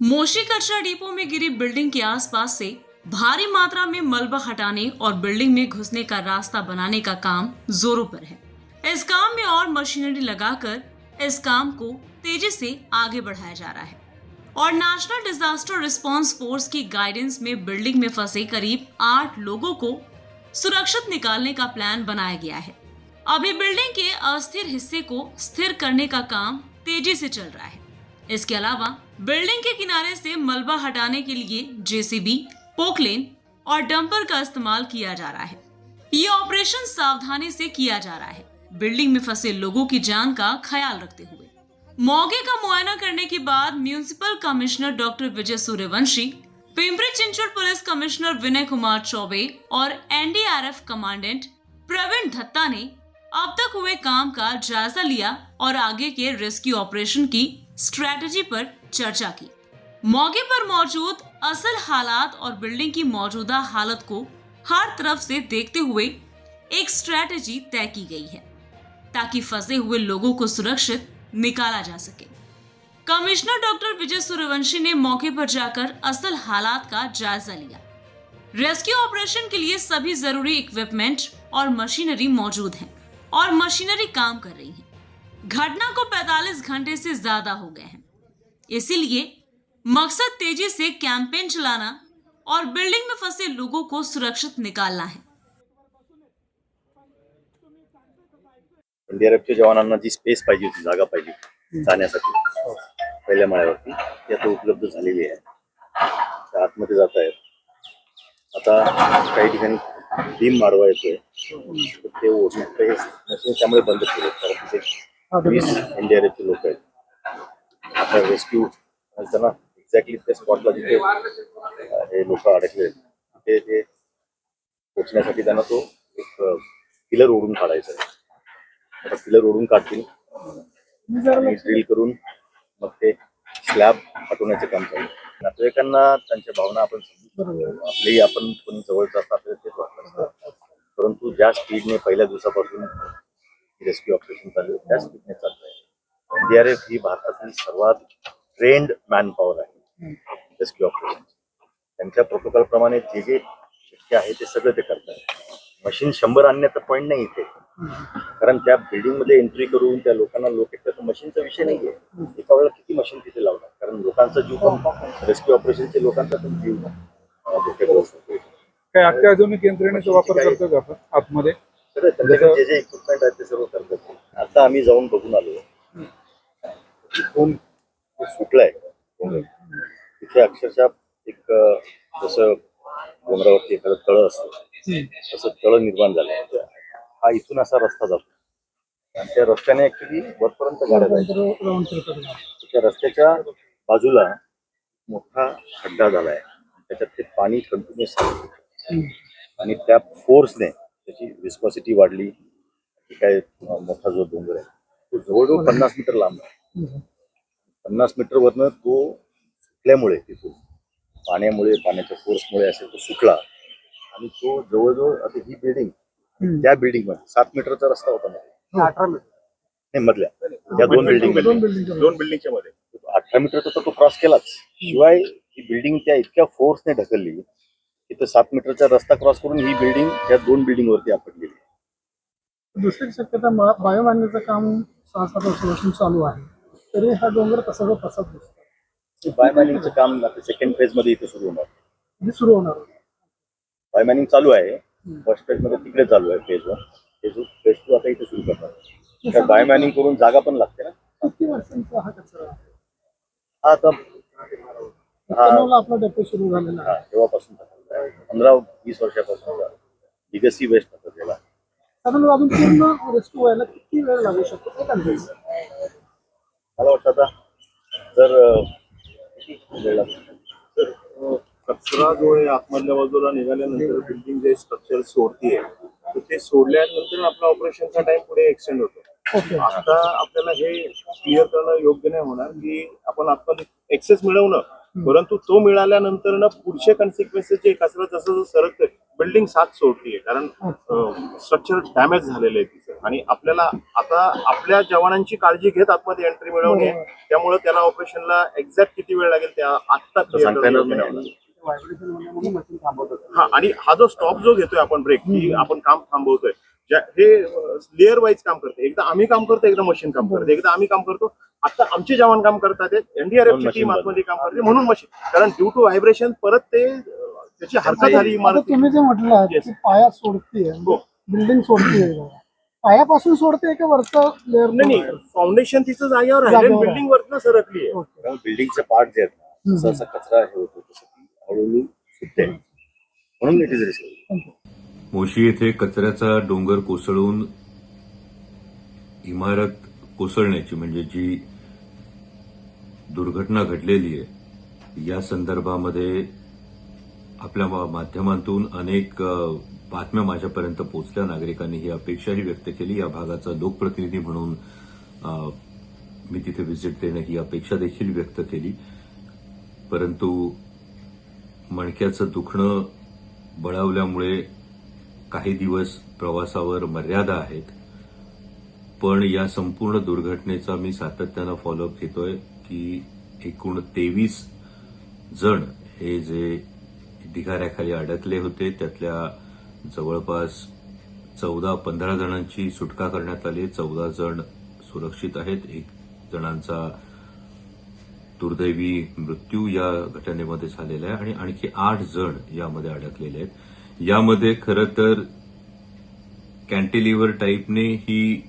मोशी कचरा डिपो में गिरी बिल्डिंग के आसपास से भारी मात्रा में मलबा हटाने और बिल्डिंग में घुसने का रास्ता बनाने का काम जोरों पर है। इस काम में और मशीनरी लगाकर इस काम को तेजी से आगे बढ़ाया जा रहा है और नेशनल डिजास्टर रिस्पांस फोर्स की गाइडेंस में बिल्डिंग में फंसे करीब 8 लोगों को सुरक्षित निकालने का प्लान बनाया गया है। अभी बिल्डिंग के अस्थिर हिस्से को स्थिर करने का काम तेजी से चल रहा है। इसके अलावा बिल्डिंग के किनारे से मलबा हटाने के लिए जेसीबी, पोकलेन और डंपर का इस्तेमाल किया जा रहा है। ये ऑपरेशन सावधानी से किया जा रहा है, बिल्डिंग में फंसे लोगों की जान का ख्याल रखते हुए। मौके का मुआयना करने के बाद municipal commissioner doctor Vijay Suryavanshi, Pimpri Chinchwad police commissioner Vinay Kumar Choubey और एनडीआरएफ कमांडेंट प्रवीण दत्ता ने अब तक हुए काम का जायजा लिया और आगे के रेस्क्यू ऑपरेशन की स्ट्रेटजी पर चर्चा की। मौके पर मौजूद असल हालात और बिल्डिंग की मौजूदा हालत को हर तरफ से देखते हुए एक स्ट्रेटजी तय की गई है ताकि फंसे हुए लोगों को सुरक्षित निकाला जा सके। कमिश्नर डॉक्टर विजय सूर्यवंशी ने मौके पर जाकर असल हालात का जायजा लिया। रेस्क्यू ऑपरेशन के लिए सभी जरूरी इक्विपमेंट और मशीनरी मौजूद हैं और मशीनरी काम कर रही है। घटना को 45 घंटे से ज्यादा हो गए हैं, इसीलिए मकसद तेजी से कैंपेन चलाना और बिल्डिंग में फंसे लोगों को सुरक्षित निकालना है। एनडीआरएफच्या जवानांना जी स्पेस पाहिजे होती, जागा पाहिजे जाण्यासाठी पहिल्या माळ्यावरती ती आता उपलब्ध झालेली आहे। त्या आतमध्ये जात आहेत। आता काही ठिकाणी बीम मारवा येतोय, ते ओढण्याचं हे मशीन त्यामुळे बंद केले, कारण तिथे 20 एनडीआरएफचे लोक आहेत। आता रेस्क्यू त्यांना एक्झॅक्टली त्या स्पॉटला जिथे हे लोक अडकले तिथे ते पोचण्यासाठी त्यांना तो एक पिलर ओढून काढायचा आहे। आता पिलर ओढून काढतील आणि ड्रिल करून मग ते स्लॅब हटवण्याचे काम चालू आहे। नातेवाईकांना त्यांच्या भावना आपण समजू, आपली आपण कोणी जवळचं असतं आपल्याला तेच वाटत असतं, परंतु ज्या स्पीडने पहिल्या दिवसापासून रेस्क्यू ऑपरेशन चालू आहे त्या स्पीडने चालू आहे। एनडीआरएफ ही भारतातील सर्वात ट्रेंड मॅन पॉवर आहे रेस्क्यू ऑपरेशन। त्यांच्या प्रोटोकॉल प्रमाणे जे जे शक्य आहे ते सगळं ते करतात। मशीन 100 आणण्याचा पॉईंट नाही इथे, कारण त्या बिल्डिंग मध्ये एंट्री करून त्या लोकांना लोकेट करतो मशीनचा विषय नाहीये। एका वेळेला किती मशीन तिथे लावणार, कारण लोकांचा जीव पण रेस्क्यू ऑपरेशनचे लोकांचा पण जीव धोक्यात असतो। काय अत्याधुनिक यंत्रणेचा वापर करतो का आपण आतमध्ये? सगळं त्यांच्याकडे जे जे इक्विपमेंट आहे ते सर्व करतात। आता आम्ही जाऊन बघून आलो, तिथून सुटलाय तिथे अक्षरशः एक जसं डोंगरावरती एखादं तळ असतं तसं तळ निर्माण झालंय। हा इथून असा रस्ता जातो आणि त्या रस्त्याने ऍक्च्युली वरपर्यंत गाड्या जायच्या। त्या रस्त्याच्या बाजूला मोठा खड्डा झालाय, त्याच्यात ते पाणी कंटिन्युअस आणि त्या फोर्सने त्याची विस्कॉसिटी वाढली। काय मोठा जो डोंगर आहे तो जवळजवळ 50 मीटर लांब आहे। 50 मीटर वरनं तो सुटल्यामुळे तिथून पाण्यामुळे पाण्याच्या फोर्समुळे असेल तो सुटला आणि तो जवळजवळ आता ही बिल्डिंग त्या बिल्डिंग मध्ये 7 मीटरचा रस्ता होता ना, 18 मीटर नाही मधल्या त्या दोन बिल्डिंगच्या मध्ये 18 मीटरचा तर तो क्रॉस केलाच, शिवाय ही बिल्डिंग त्या इतक्या फोर्सने ढकलली की तो 7 मीटरचा रस्ता क्रॉस करून ही बिल्डिंग त्या दोन बिल्डिंग वरती आपटलेली। दुसरी शक्यता बायोमॅनचं काम 6-7 वर्षापासून चालू आहे, तरी हा डोंगर तसा तसाच दिसतो। बायोमॅनिंगचं काम आता सेकंड फेज मध्ये इथे सुरू होणार, कधी सुरू होणार? बायोमॅनिंग चालू आहे, फर्स्ट फेज मध्ये तिकडे चालू आहे फेज 1, फेज 2 आता इथे सुरू करणार। त्या बायोमॅनिंग करून जागा पण लागते ना। किती वर्षांचा हा कचरा आहे? हा आता आपला डेपो सुरू झालेला आहे तेव्हापासून 15-20 वर्षापासून लिगसी वेस्ट होता। साधारण अजून पूर्ण रेस्क्यू व्हायला किती वेळ लागू शकतो ते अंदाज? मला वाटतं आता जर वेळ लागतो तर कचरा जो आहे आतमधल्या बाजूला निघाल्यानंतर बिल्डिंग जे स्ट्रक्चर सोडतीये तर ते सोडल्यानंतर आपला ऑपरेशनचा टाइम पुढे एक्सटेंड होतो। आता आपल्याला हे क्लिअर करणं योग्य नाही होणार की आपण आतमध्ये एक्सेस मिळवणं, परंतु तो मिळाल्यानंतर ना पुढचे कॉन्सिक्वेन्सेस जे कचरा जसं सरकतोय बिल्डिंग साथ सोडतीये कारण स्ट्रक्चर डॅमेज झालेलं आहे तिचं आणि आपल्याला आता आपल्या जवानांची काळजी घेत आतमध्ये एंट्री मिळवणे आहे. त्यामुळे त्याला ऑपरेशनला एक्झॅक्ट किती वेळ लागेल त्या आत्ता सांगता येणार नाही. हा आणि हा जो स्टॉप जो घेतोय आपण ब्रेक की आपण काम थांबवतोय हे लेअर वाईज काम करते. एकदा आम्ही काम करतो, एकदा मशीन काम करते, एकदा आम्ही काम करतो, आता आमचे जवान काम करतात, एनडीआरएफची टीम आतमध्ये काम करते म्हणून मशीन, कारण ड्यू टू व्हायब्रेशन परत ते त्याची हरकत झाली आता इमारत. तुम्ही जे म्हटलं Yes. की पाया सोडतीये हो. बिल्डिंग सोडतीये पायापासून सोडते का वरचं लेअर नाही फाउंडेशन तिचं जागेवर राहिलं, जागेवर बिल्डिंग वरनं सरकली आहे. कारण बिल्डिंगचे पार्ट जे आहेत ना, जसा असा कचरा हे होतो तसं ती हळूहळू सुटते, म्हणून इट इज रिस्क. मोशी येथे कचऱ्याचा डोंगर कोसळून इमारत कोसळण्याची म्हणजे जी दुर्घटना घडलेली आहे या संदर्भामध्ये आपल्या माध्यमातून अनेक बातम्या माझ्यापर्यंत पोहोचल्या. नागरिकांनी ही अपेक्षाही व्यक्त केली. या भागाचा लोकप्रतिनिधी म्हणून मी तिथे व्हिजिट देणं ही अपेक्षा देखील व्यक्त केली. परंतु मणक्याचं दुखणं बळावल्यामुळे काही दिवस प्रवासावर मर्यादा आहेत. पण या संपूर्ण दुर्घटनेचा मी सातत्यानं फॉलोअप घेतोय की एकूण 23 जण हे जे ढिगाऱ्याखाली अडकले होते त्यातल्या जवळपास 14-15 जणांची सुटका करण्यात आली. 14 जण सुरक्षित आहेत. 1 जणांचा दुर्दैवी मृत्यू या घटनेमध्ये झालेला आहे आणि आणखी 8 जण यामध्ये अडकलेले आहेत. यामध्ये खरं तर कॅन्टिलिव्हर टाईपने ही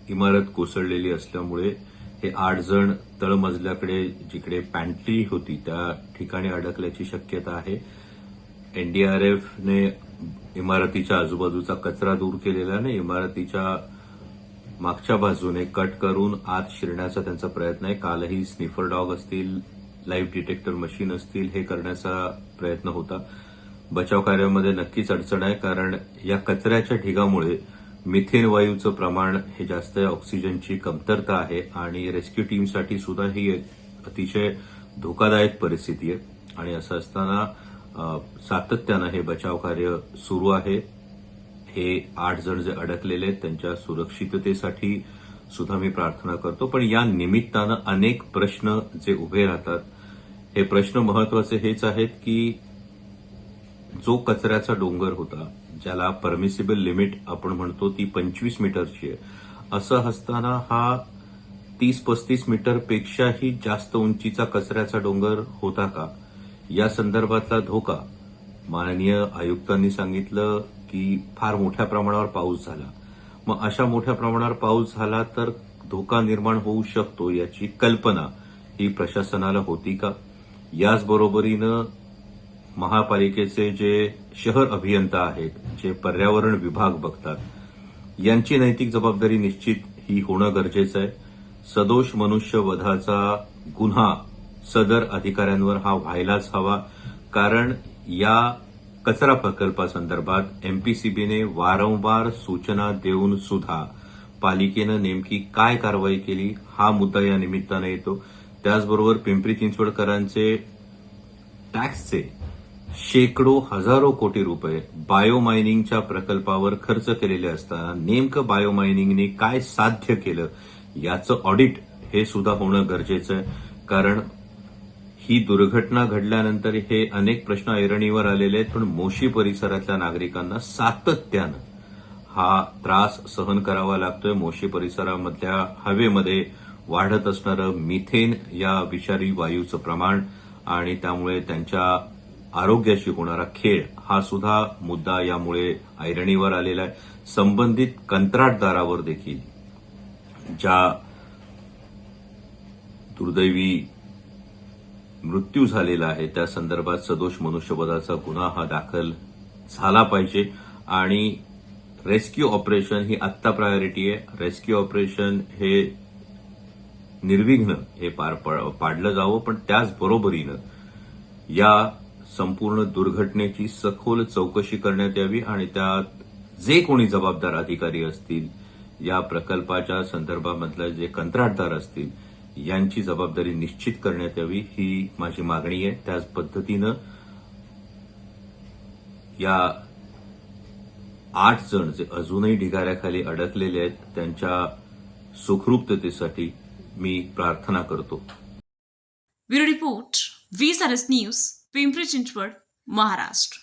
इमारत कोसळलेली असल्यामुळे हे 8 जण तळमजल्याकडे जिकडे पॅन्ट्री होती त्या ठिकाणी अडकल्याची शक्यता आहे. एनडीआरएफने इमारतीच्या आजूबाजूचा कचरा दूर केलेला नाही. इमारतीच्या मागच्या बाजूने कट करून आत शिरण्याचा त्यांचा प्रयत्न आहे. कालही स्निफर डॉग असतील, लाईव्ह डिटेक्टर मशीन असतील, हे करण्याचा प्रयत्न होता. बचाव कार्यामध्ये नक्कीच अडचण आहे कारण या कचऱ्याच्या ढिगामुळे मिथेन वायूचं प्रमाण हे जास्त आहे, ऑक्सिजनची कमतरता आहे आणि रेस्क्यू टीमसाठी सुद्धा ही एक अतिशय धोकादायक परिस्थिती आहे. आणि असं असताना सातत्यानं हे बचाव कार्य सुरू आहे. हे 8 जण जे अडकलेले आहेत त्यांच्या सुरक्षिततेसाठी सुद्धा मी प्रार्थना करतो. पण या निमित्तानं अनेक प्रश्न जे उभे राहतात, हे प्रश्न महत्वाचे हेच आहेत की जो कचऱ्याचा डोंगर होता, ज्याला परमिसिबल लिमिट आपण म्हणतो ती 25 मीटरची आहे, असं असताना हा 30-35 मीटरपेक्षाही जास्त उंचीचा कचऱ्याचा डोंगर होता का? या संदर्भातला धोका माननीय आयुक्तांनी सांगितलं की फार मोठ्या प्रमाणावर पाऊस झाला. मग अशा मोठ्या प्रमाणावर पाऊस झाला तर धोका निर्माण होऊ शकतो याची कल्पना ही प्रशासनाला होती का? याचबरोबरीनं महापालिकेचे जे शहर अभियंता आहेत, जे पर्यावरण विभाग बघतात, यांची नैतिक जबाबदारी निश्चित ही होणं गरजेचं आहे. सदोष मनुष्यवधाचा गुन्हा सदर अधिकाऱ्यांवर हा व्हायलाच हवा कारण या कचरा प्रकल्पासंदर्भात एमपीसीबीने वारंवार सूचना देऊन सुद्धा पालिकेनं नेमकी काय कारवाई केली हा मुद्दा या निमित्तानं येतो. त्याचबरोबर पिंपरी चिंचवडकरांचे टॅक्सचे शेकडो हजारो कोटी रुपये बायोमायनिंगच्या प्रकल्पावर खर्च केलेले असताना नेमकं बायोमायनिंगने काय साध्य केलं याचं ऑडिट हे सुद्धा होणं गरजेचं आहे. कारण ही दुर्घटना घडल्यानंतर हे अनेक प्रश्न ऐरणीवर आलेले आहेत. पण मोशी परिसरातल्या नागरिकांना सातत्यानं हा त्रास सहन करावा लागतोय. मोशी परिसरामधल्या हवेमध्ये वाढत असणारं मिथेन या विषारी वायूचं प्रमाण आणि त्यामुळे त्यांच्या आरोग्याशी होणारा खेळ हा सुद्धा मुद्दा यामुळे ऐरणीवर आलेला आहे. संबंधित कंत्राटदारावर देखील ज्या दुर्दैवी मृत्यू झालेला आहे त्या संदर्भात सदोष मनुष्यवधाचा गुन्हा हा दाखल झाला पाहिजे आणि रेस्क्यू ऑपरेशन ही आत्ता प्रायोरिटी आहे. रेस्क्यू ऑपरेशन हे निर्विघ्न हे पाडलं जावं. पण त्याचबरोबरीनं या संपूर्ण दुर्घटनेची सखोल चौकशी करण्यात यावी आणि त्यात जे कोणी जबाबदार अधिकारी असतील, या प्रकल्पाच्या संदर्भामधले जे कंत्राटदार असतील, यांची जबाबदारी निश्चित करण्यात यावी ही माझी मागणी आहे. त्याच पद्धतीनं या 8 जण जे अजूनही ढिगाऱ्याखाली अडकलेले आहेत त्यांच्या सुखरूपतेसाठी मी प्रार्थना करतो. Bureau report, VSRS news, Pimpri Chinchwad, Maharashtra.